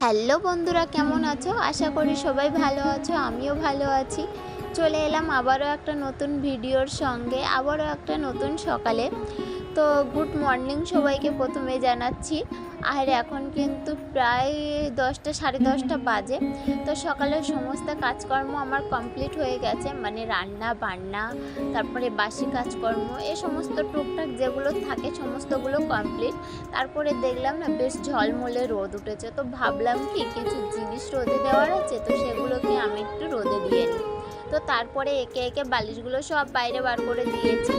Hello বন্ধুরা, কেমন আছো? আশা করি সবাই ভালো আছো, আমিও ভালো আছি। চলে এলাম আবারও একটা নতুন ভিডিওর সঙ্গে, আবারও একটা নতুন সকালে। তো গুড মর্নিং সবাইকে প্রথমে জানাচ্ছি। আর এখন কিন্তু প্রায় 10টা, সাড়ে 10টা বাজে। তো সকালের সমস্ত কাজকর্ম আমার কমপ্লিট হয়ে গেছে, মানে রান্না বান্না, তারপরে বাসি কাজকর্ম, এ সমস্ত টুকটাক যেগুলো থাকে সমস্তগুলো কমপ্লিট। তারপরে দেখলাম না বেশ ঝলমলে রোদ উঠেছে, তো ভাবলাম কি কিছু জিনিস রোদে দেওয়ার আছে, তো সেগুলোকে আমি একটু রোদে দিয়ে নিই। তো তারপরে একে একে বালিশগুলো সব বাইরে বার করে দিয়েছি,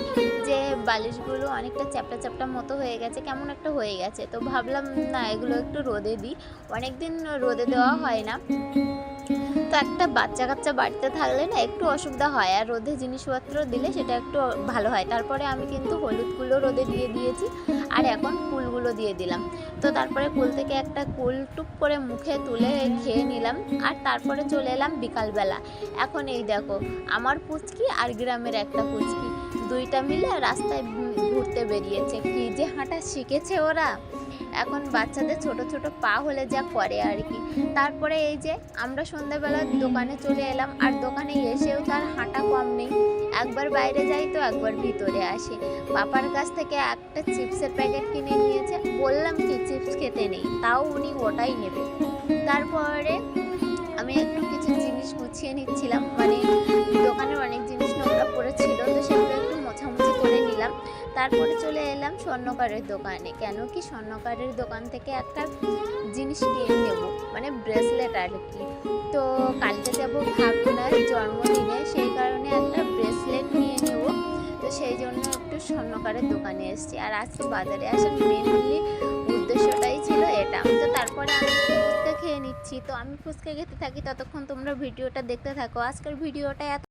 যে বালিশগুলো অনেকটা চ্যাপটা চ্যাপটা মতো হয়ে গেছে, কেমন একটা হয়ে গেছে। তো ভাবলাম না এগুলো একটু রোদে দিই, অনেক দিন রোদে দেওয়া হয় না। তো একটা বাচ্চা কাচ্চা বাড়িতে থাকলে না একটু অসুবিধা হয়, আর রোদে জিনিসপত্র দিলে সেটা একটু ভালো হয়। তারপরে আমি কিন্তু হলুদগুলো রোদে দিয়ে দিয়েছি, আর এখন কুলগুলো দিয়ে দিলাম। তো তারপরে কুল থেকে একটা কুল টুপ করে মুখে তুলে খেয়ে নিলাম, আর তারপরে চলে এলাম বিকালবেলা। এখন এই দেখো, আমার পুচকি আর গ্রামের একটা পুচকি, দুইটা মিলে রাস্তায় ঘুরতে বেরিয়েছে। কি যে হাঁটা শিখেছে ওরা! এখন বাচ্চাদের ছোট ছোট পা হলে যা করে আর কি। তারপরে এই যে আমরা সন্ধ্যাবেলা দোকানে চলে এলাম, আর দোকানে এসেও তার হাঁটা কম নেই, একবার বাইরে যাই তো একবার ভিতরে আসে। পাপার কাছ থেকে একটা চিপসের প্যাকেট কিনে নিয়েছে, বললাম কি চিপস খেতে নেই, তাও উনি ওটাই নেবে। তারপরে আমি একটু কিছু জিনিস গুছিয়ে নিচ্ছিলাম, মানে দোকানের অনেক জিনিস নোংরা পড়েছিল, তো সেগুলো একটু মোছামুছি করে নিলাম। তারপরে চলে এলাম স্বর্ণকারের দোকানে, কেন কি স্বর্ণকারের দোকান থেকে একটা জিনিস কিনে নেব, মানে ব্রেসলেট আর কি। তো কালকে যাবো ভাবনার জন্মদিনে, সেই কারণে একটা ব্রেসলেট নিয়ে নেব। তো সেই জন্য একটু স্বর্ণকারের দোকানে এসেছি, আর আজকে বাজারে আসার মেনলি উদ্দেশ্যটাই ছিল এটা। তো তারপরে আমি একটু ফুচকা খেয়ে নিচ্ছি। তো আমি ফুচকা খেতে থাকি, ততক্ষণ তোমরা ভিডিওটা দেখতে থাকো। আজকের ভিডিওটা এত